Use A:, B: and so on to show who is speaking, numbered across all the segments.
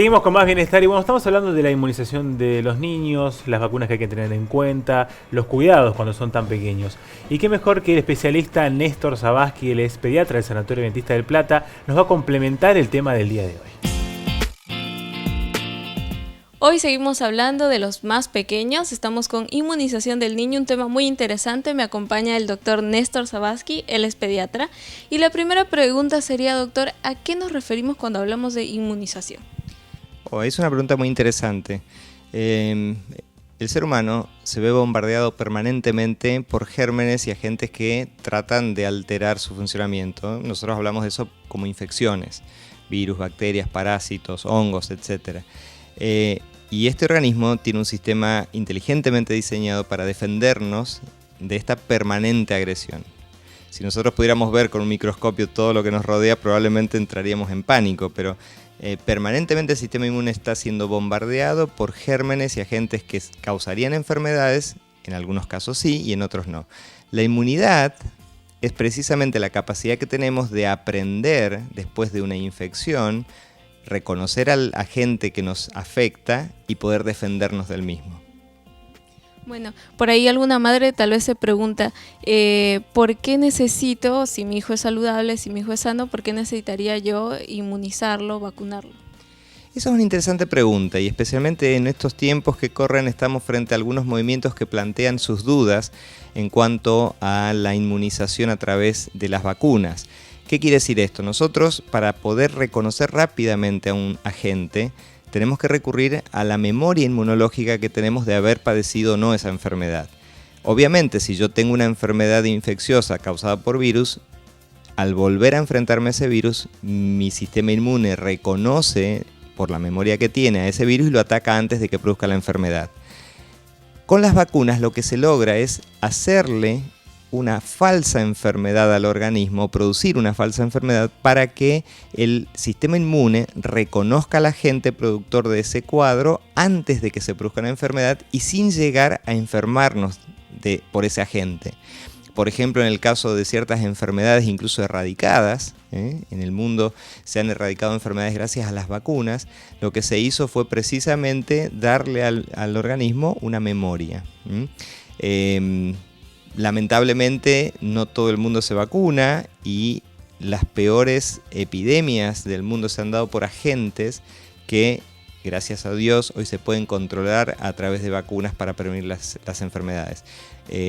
A: Seguimos con más bienestar y bueno, estamos hablando de la inmunización de los niños, las vacunas que hay que tener en cuenta, los cuidados cuando son tan pequeños. Y qué mejor que el especialista Néstor Zabasky, él es pediatra del Sanatorio Adventista del Plata, nos va a complementar el tema del día de hoy.
B: Hoy seguimos hablando de los más pequeños, estamos con inmunización del niño, un tema muy interesante. Me acompaña el doctor Néstor Zabasky, él es pediatra. Y la primera pregunta sería, doctor, ¿a qué nos referimos cuando hablamos de inmunización?
C: Es una pregunta muy interesante. El ser humano se ve bombardeado permanentemente por gérmenes y agentes que tratan de alterar su funcionamiento. Nosotros hablamos de eso como infecciones, virus, bacterias, parásitos, hongos, etc. Y este organismo tiene un sistema inteligentemente diseñado para defendernos de esta permanente agresión. Si nosotros pudiéramos ver con un microscopio todo lo que nos rodea, probablemente entraríamos en pánico, pero permanentemente el sistema inmune está siendo bombardeado por gérmenes y agentes que causarían enfermedades, en algunos casos sí y en otros no. La inmunidad es precisamente la capacidad que tenemos de aprender después de una infección, reconocer al agente que nos afecta y poder defendernos del mismo.
B: Bueno, por ahí alguna madre tal vez se pregunta, ¿por qué necesito, si mi hijo es saludable, si mi hijo es sano, por qué necesitaría yo inmunizarlo, vacunarlo?
C: Esa es una interesante pregunta y especialmente en estos tiempos que corren estamos frente a algunos movimientos que plantean sus dudas en cuanto a la inmunización a través de las vacunas. ¿Qué quiere decir esto? Nosotros, para poder reconocer rápidamente a un agente, tenemos que recurrir a la memoria inmunológica que tenemos de haber padecido o no esa enfermedad. Obviamente, si yo tengo una enfermedad infecciosa causada por virus, al volver a enfrentarme a ese virus, mi sistema inmune reconoce por la memoria que tiene a ese virus y lo ataca antes de que produzca la enfermedad. Con las vacunas lo que se logra es hacerle una falsa enfermedad al organismo, producir una falsa enfermedad para que el sistema inmune reconozca al agente productor de ese cuadro antes de que se produzca la enfermedad y sin llegar a enfermarnos por ese agente. Por ejemplo, en el caso de ciertas enfermedades incluso erradicadas, en el mundo se han erradicado enfermedades gracias a las vacunas, lo que se hizo fue precisamente darle al organismo una memoria. Lamentablemente no todo el mundo se vacuna y las peores epidemias del mundo se han dado por agentes que, gracias a Dios, hoy se pueden controlar a través de vacunas para prevenir las enfermedades.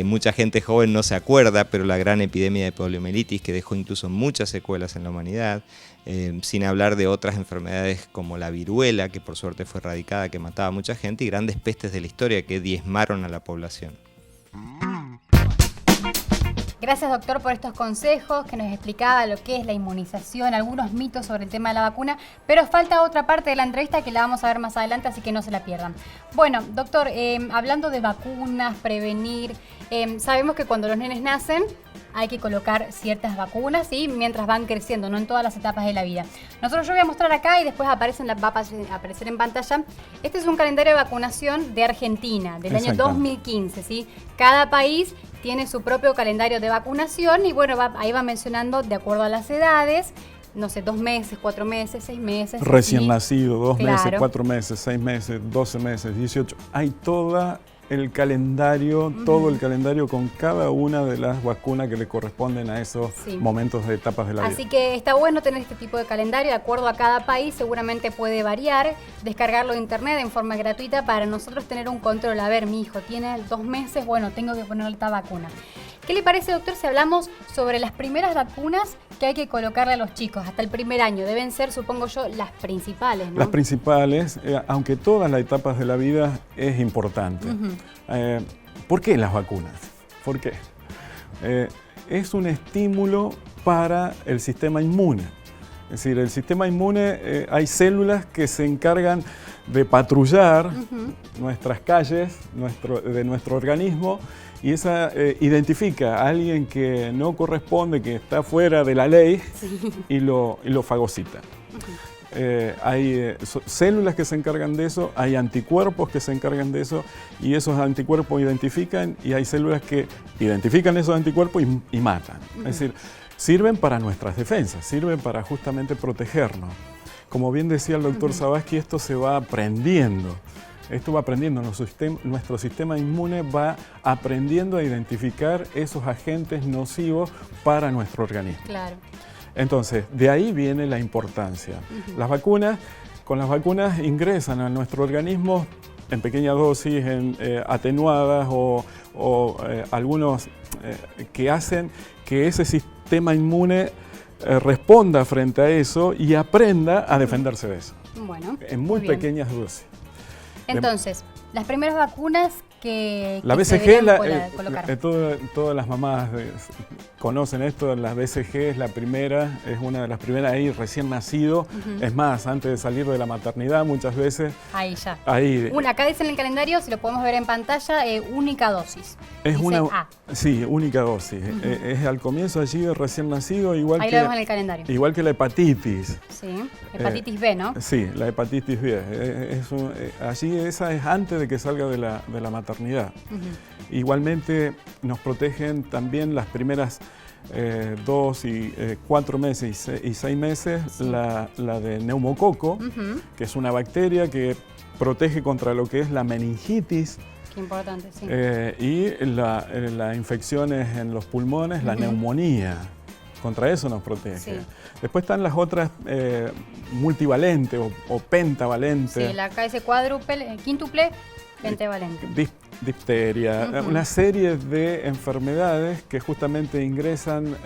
C: Mucha gente joven no se acuerda, pero la gran epidemia de poliomielitis que dejó incluso muchas secuelas en la humanidad, sin hablar de otras enfermedades como la viruela, que por suerte fue erradicada, que mataba a mucha gente, y grandes pestes de la historia que diezmaron a la población.
D: Gracias, doctor, por estos consejos que nos explicaba lo que es la inmunización, algunos mitos sobre el tema de la vacuna, pero falta otra parte de la entrevista que la vamos a ver más adelante, así que no se la pierdan. Bueno, doctor, hablando de vacunas, prevenir, sabemos que cuando los nenes nacen hay que colocar ciertas vacunas, ¿sí? Mientras van creciendo, no en todas las etapas de la vida. Yo voy a mostrar acá y después va a aparecer en pantalla. Este es un calendario de vacunación de Argentina, del año 2015, ¿sí? Cada país tiene su propio calendario de vacunación y bueno, ahí va mencionando de acuerdo a las edades, no sé, 2 meses, 4 meses, 6 meses.
E: Recién nacido, 2 meses, 4 meses, 6 meses, 12 meses, 18. Hay todo el calendario con cada una de las vacunas que le corresponden a esos momentos de etapas de la vida.
D: Así que está bueno tener este tipo de calendario de acuerdo a cada país, seguramente puede variar, descargarlo de internet en forma gratuita para nosotros tener un control. A ver, mi hijo tiene 2 meses, bueno, tengo que ponerle esta vacuna. ¿Qué le parece, doctor, si hablamos sobre las primeras vacunas que hay que colocarle a los chicos hasta el primer año? Deben ser, supongo yo, las principales, ¿no?
E: Las principales, aunque todas las etapas de la vida es importante. ¿Por qué las vacunas? ¿Por qué? Es un estímulo para el sistema inmune. Es decir, el sistema inmune, hay células que se encargan de patrullar nuestras calles, de nuestro organismo, y esa identifica a alguien que no corresponde, que está fuera de la ley, y lo fagocita. Hay células que se encargan de eso, hay anticuerpos que se encargan de eso, y esos anticuerpos identifican, y hay células que identifican esos anticuerpos y matan. Es decir, sirven para nuestras defensas, sirven para justamente protegernos. como bien decía el doctor Zavatsky, esto se va aprendiendo. Esto va aprendiendo, nuestro sistema inmune va aprendiendo a identificar esos agentes nocivos para nuestro organismo.
D: Claro.
E: Entonces, de ahí viene la importancia. Las vacunas, con las vacunas ingresan a nuestro organismo en pequeñas dosis, atenuadas o algunos que hacen que ese sistema inmune responda frente a eso y aprenda a defenderse de eso.
D: Bueno,
E: en muy pequeñas dosis.
D: Entonces, las primeras vacunas que
E: la
D: se
E: BCG,
D: deberían colocar.
E: todas las mamás conocen esto, la BCG es la primera, es una de las primeras ahí recién nacido. Es más, antes de salir de la maternidad muchas veces.
D: Ahí ya.
E: Ahí.
D: Acá dice en el calendario, si lo podemos ver en pantalla, única dosis.
E: Es
D: dice
E: una,
D: A.
E: Sí, única dosis. Es al comienzo allí de recién nacido, igual
D: ahí
E: que,
D: lo vemos en el calendario.
E: Igual que la hepatitis.
D: Sí, hepatitis B, ¿no?
E: Sí, la hepatitis B. Allí esa es antes de que salga de la maternidad. Igualmente nos protegen también las primeras 2 y 4 meses y 6 meses, la de neumococo, que es una bacteria que protege contra lo que es la meningitis.
D: Qué importante, sí.
E: Y las infecciones en los pulmones, la neumonía. Contra eso nos protege. Sí. Después están las otras multivalentes o pentavalentes.
D: Sí, acá dice cuádruple, quíntuple, pentavalente.
E: Difteria, una serie de enfermedades que justamente ingresan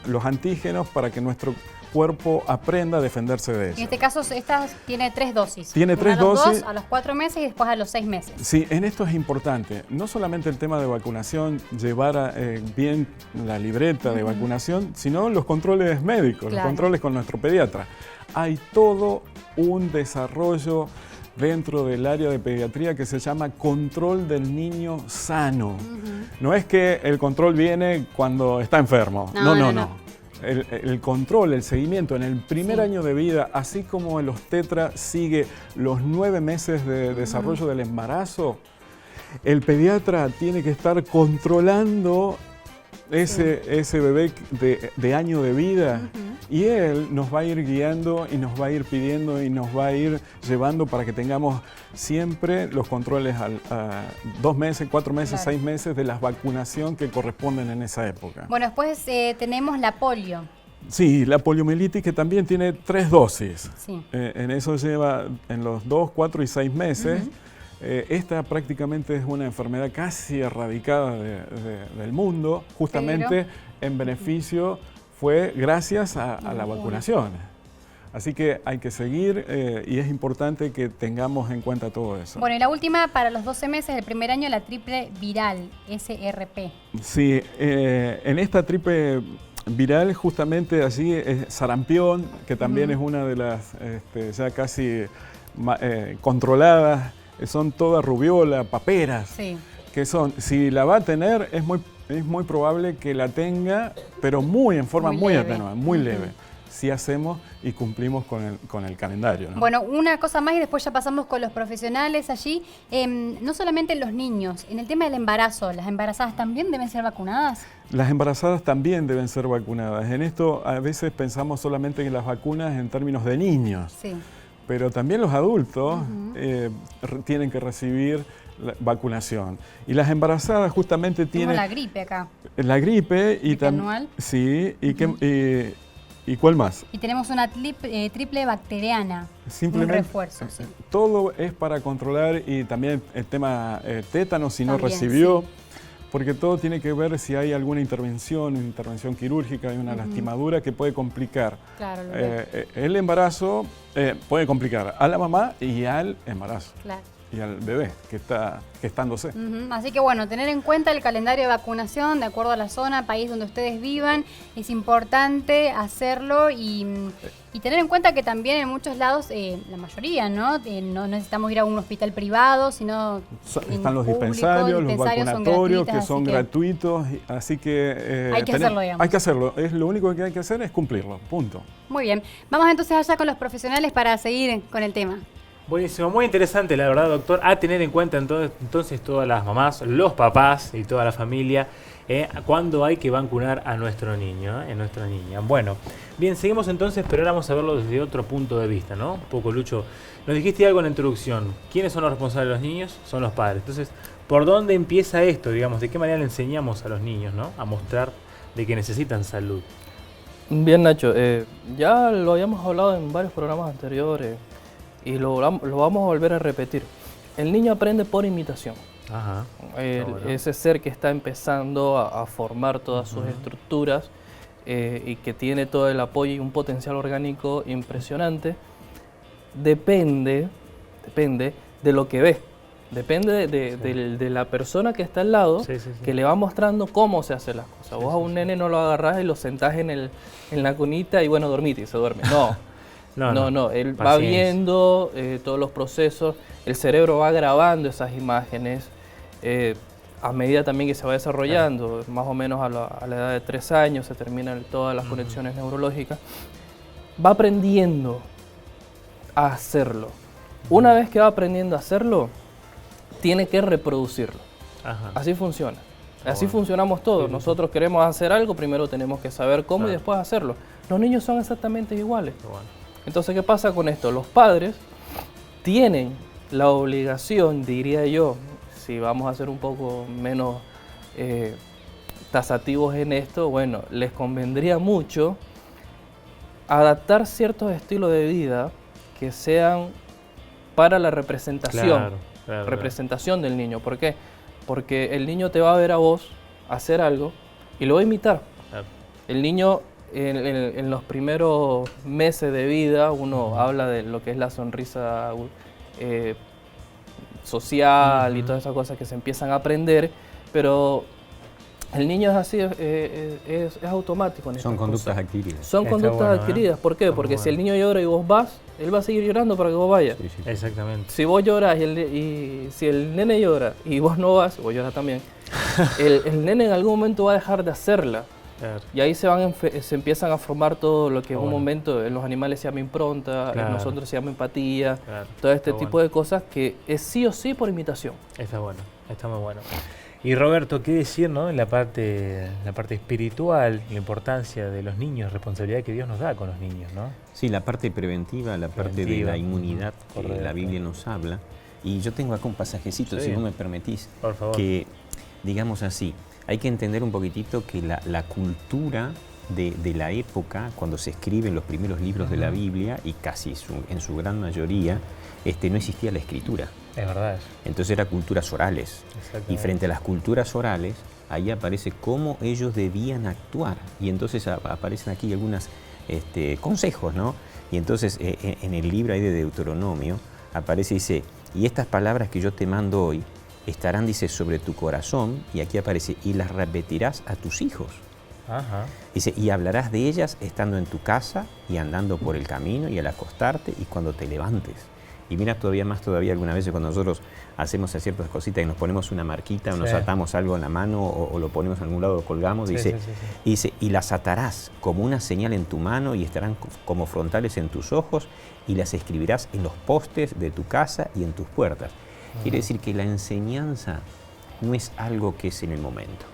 E: los antígenos para que nuestro cuerpo aprenda a defenderse de ellos.
D: En este caso, esta tiene 3 dosis.
E: Tiene 3 dosis.
D: A los 4 meses y después a los 6 meses.
E: Sí, en esto es importante. No solamente el tema de vacunación, llevar bien la libreta de vacunación, sino los controles médicos, los controles con nuestro pediatra. Hay todo un desarrollo dentro del área de pediatría que se llama control del niño sano. No es que el control viene cuando está enfermo. No. El control, el seguimiento en el primer año de vida, así como en los tetra sigue los 9 meses de desarrollo del embarazo, el pediatra tiene que estar controlando ese bebé de año de vida y él nos va a ir guiando y nos va a ir pidiendo y nos va a ir llevando para que tengamos siempre los controles a 2 meses, 4 meses, 6 meses de la vacunación que corresponden en esa época.
D: Bueno, después tenemos la polio.
E: Sí, la poliomielitis que también tiene 3 dosis.
D: Sí.
E: En eso lleva en los 2, 4 y 6 meses. Esta prácticamente es una enfermedad casi erradicada del mundo, justamente en beneficio fue gracias a la vacunación. Así que hay que seguir y es importante que tengamos en cuenta todo eso.
D: Bueno, y la última, para los 12 meses del primer año, la triple viral, SRP.
E: Sí, en esta triple viral justamente allí es sarampión, que también es una de las ya casi controladas. Son todas rubiola, paperas, que son, si la va a tener, es muy probable que la tenga, pero en forma muy atenuada, muy leve, si hacemos y cumplimos con el calendario, ¿no?
D: Bueno, una cosa más y después ya pasamos con los profesionales allí. No solamente los niños, en el tema del embarazo, ¿las embarazadas también deben ser vacunadas?
E: Las embarazadas también deben ser vacunadas. En esto a veces pensamos solamente en las vacunas en términos de niños. Sí. Pero también los adultos tienen que recibir la vacunación. Y las embarazadas justamente tienen...
D: la gripe acá.
E: La gripe y también... Sí, ¿y cuál más?
D: Y tenemos una triple bacteriana.
E: Simplemente,
D: un refuerzo, sí.
E: Todo es para controlar y también el tema tétano, si no recibió. Sí. Porque todo tiene que ver si hay alguna intervención quirúrgica, hay una lastimadura que puede complicar. Claro, el embarazo puede complicar a la mamá y al embarazo. Claro. Y al bebé que está gestándose.
D: Así que bueno, tener en cuenta el calendario de vacunación de acuerdo a la zona, país donde ustedes vivan, es importante hacerlo y tener en cuenta que también en muchos lados, la mayoría, ¿no? No necesitamos ir a un hospital privado, sino
E: están los dispensarios, los vacunatorios que son gratuitos, así que
D: hay que hacerlo, digamos.
E: Hay que hacerlo, lo único que hay que hacer es cumplirlo, punto.
D: Muy bien, vamos entonces allá con los profesionales para seguir con el tema.
A: Buenísimo, muy interesante la verdad, doctor, a tener en cuenta entonces todas las mamás, los papás y toda la familia cuando hay que vacunar a nuestro niño, nuestra niña. Bueno, bien, seguimos entonces, pero ahora vamos a verlo desde otro punto de vista, ¿no? Un poco, Lucho, nos dijiste algo en la introducción. ¿Quiénes son los responsables de los niños? Son los padres. Entonces, ¿por dónde empieza esto, digamos? ¿De qué manera le enseñamos a los niños, ¿no? A mostrar de que necesitan salud.
F: Bien, Nacho, ya lo habíamos hablado en varios programas anteriores y lo vamos a volver a repetir. El niño aprende por imitación.
A: Ajá.
F: Bueno. Ese ser que está empezando a formar todas sus estructuras y que tiene todo el apoyo y un potencial orgánico impresionante, depende de lo que ve. Depende de la persona que está al lado, que le va mostrando cómo se hacen las cosas. Vos a un nene no lo agarrás y lo sentás en la cunita y bueno, dormite y se duerme. No, él va viendo todos los procesos, el cerebro va grabando esas imágenes a medida también que se va desarrollando, más o menos a la edad de 3 años se terminan todas las conexiones neurológicas, va aprendiendo a hacerlo. Una vez que va aprendiendo a hacerlo, tiene que reproducirlo. Ajá. Así funciona. Así funcionamos todos. Nosotros queremos hacer algo, primero tenemos que saber cómo y después hacerlo. Los niños son exactamente iguales. Entonces, ¿qué pasa con esto? Los padres tienen la obligación, diría yo, si vamos a ser un poco menos tasativos en esto, bueno, les convendría mucho adaptar ciertos estilos de vida que sean para la representación. Representación del niño. ¿Por qué? Porque el niño te va a ver a vos hacer algo y lo va a imitar. El niño en los primeros meses de vida, uno habla de lo que es la sonrisa social y todas esas cosas que se empiezan a aprender, pero el niño es así, es automático.
G: Son conductas adquiridas.
F: Son conductas adquiridas. ¿Por qué? Porque si el niño llora y vos vas, él va a seguir llorando para que vos vayas.
A: Sí. Exactamente.
F: Si vos lloras y si el nene llora y vos no vas, vos lloras también, el nene en algún momento va a dejar de hacerla. Claro. Y ahí se empiezan a formar todo lo que en un momento en los animales se llama impronta, en nosotros se llama empatía, todo este tipo de cosas que es sí o sí por imitación.
A: Está bueno, está muy bueno. Y Roberto, ¿qué decir, no? En la parte espiritual, la importancia de los niños, responsabilidad que Dios nos da con los niños, ¿no?
G: Sí, la parte preventiva, la parte de la inmunidad que la Biblia nos habla. Y yo tengo acá un pasajecito, si vos me permitís,
A: por favor,
G: que, digamos así, hay que entender un poquitito que la cultura de la época, cuando se escriben los primeros libros de la Biblia, y casi en su gran mayoría, no existía la escritura.
A: Es verdad.
G: Entonces eran culturas orales. Y frente a las culturas orales, ahí aparece cómo ellos debían actuar. Y entonces aparecen aquí algunos consejos, ¿no? Y entonces en el libro ahí de Deuteronomio aparece y dice, y estas palabras que yo te mando hoy estarán, dice, sobre tu corazón, y aquí aparece, y las repetirás a tus hijos. Ajá. Dice, y hablarás de ellas estando en tu casa y andando por el camino y al acostarte y cuando te levantes. Y mira todavía algunas veces cuando nosotros hacemos ciertas cositas y nos ponemos una marquita o nos atamos algo en la mano o lo ponemos en algún lado, lo colgamos, dice, y las atarás como una señal en tu mano y estarán como frontales en tus ojos y las escribirás en los postes de tu casa y en tus puertas. Quiere decir que la enseñanza no es algo que es en el momento.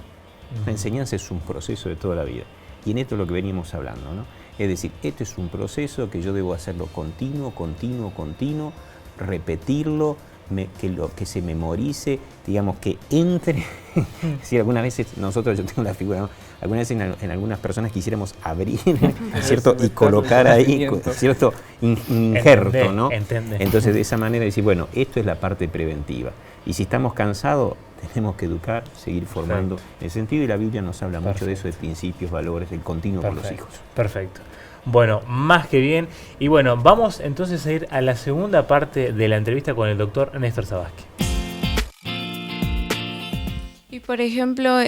G: La enseñanza es un proceso de toda la vida. Y en esto es lo que veníamos hablando, ¿no? Es decir, esto es un proceso que yo debo hacerlo continuo, repetirlo, que se memorice, digamos, que entre. Si algunas veces yo tengo la figura, ¿no? Algunas veces en algunas personas quisiéramos abrir, ¿cierto? Y colocar ahí, ¿cierto? Injerto, ¿no? Entonces, de esa manera decir, bueno, esto es la parte preventiva. Y si estamos cansados, tenemos que educar, seguir formando en el sentido, y la Biblia nos habla mucho de eso, de principios, valores, del continuo con los hijos.
A: Perfecto. Bueno, más que bien. Y bueno, vamos entonces a ir a la segunda parte de la entrevista con el doctor Néstor Zabasky.
B: Y por ejemplo,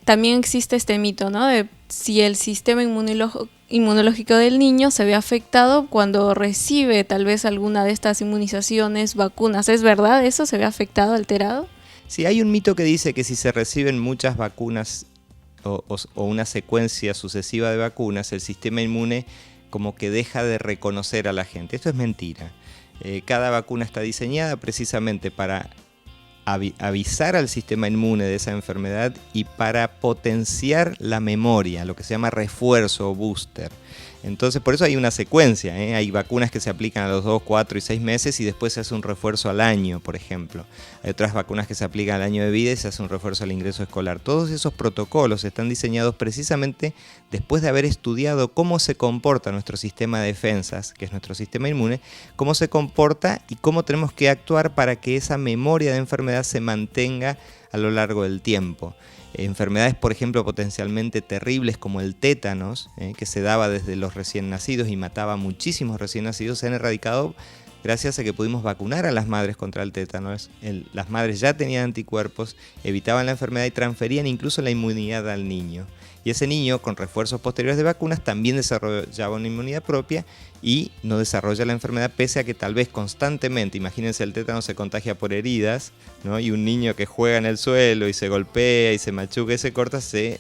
B: también existe este mito, ¿no? De si el sistema inmunológico del niño se ve afectado cuando recibe tal vez alguna de estas inmunizaciones, vacunas. ¿Es verdad eso? ¿Se ve afectado, alterado?
C: Sí, hay un mito que dice que si se reciben muchas vacunas o una secuencia sucesiva de vacunas, el sistema inmune como que deja de reconocer a la gente. Esto es mentira. Cada vacuna está diseñada precisamente para avisar al sistema inmune de esa enfermedad y para potenciar la memoria, lo que se llama refuerzo o booster. Entonces, por eso hay una secuencia, ¿eh? Hay vacunas que se aplican a los 2, 4 y 6 meses y después se hace un refuerzo al año, por ejemplo. Hay otras vacunas que se aplican al año de vida y se hace un refuerzo al ingreso escolar. Todos esos protocolos están diseñados precisamente después de haber estudiado cómo se comporta nuestro sistema de defensas, que es nuestro sistema inmune, cómo se comporta y cómo tenemos que actuar para que esa memoria de enfermedad se mantenga a lo largo del tiempo. Enfermedades, por ejemplo, potencialmente terribles como el tétanos, que se daba desde los recién nacidos y mataba a muchísimos recién nacidos, se han erradicado gracias a que pudimos vacunar a las madres contra el tétanos. Las madres ya tenían anticuerpos, evitaban la enfermedad y transferían incluso la inmunidad al niño. Y ese niño, con refuerzos posteriores de vacunas, también desarrollaba una inmunidad propia y no desarrolla la enfermedad, pese a que tal vez constantemente, imagínense, el tétano se contagia por heridas, ¿no? Y un niño que juega en el suelo y se golpea y se machuca y se corta, se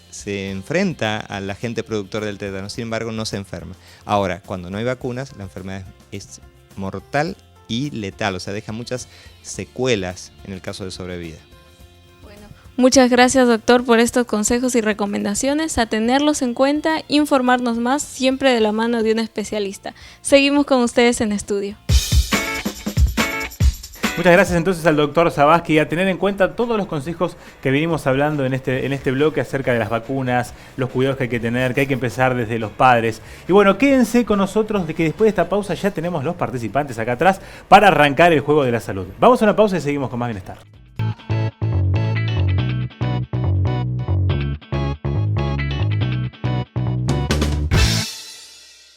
C: enfrenta al agente productor del tétano, sin embargo no se enferma. Ahora, cuando no hay vacunas, la enfermedad es mortal y letal, o sea, deja muchas secuelas en el caso de sobrevida.
B: Muchas gracias, doctor, por estos consejos y recomendaciones. A tenerlos en cuenta, informarnos más, siempre de la mano de un especialista. Seguimos con ustedes en estudio.
A: Muchas gracias entonces al doctor Zavasky, y a tener en cuenta todos los consejos que venimos hablando en este bloque acerca de las vacunas, los cuidados que hay que tener, que hay que empezar desde los padres. Y bueno, quédense con nosotros, de que después de esta pausa ya tenemos los participantes acá atrás para arrancar el juego de la salud. Vamos a una pausa y seguimos con más bienestar.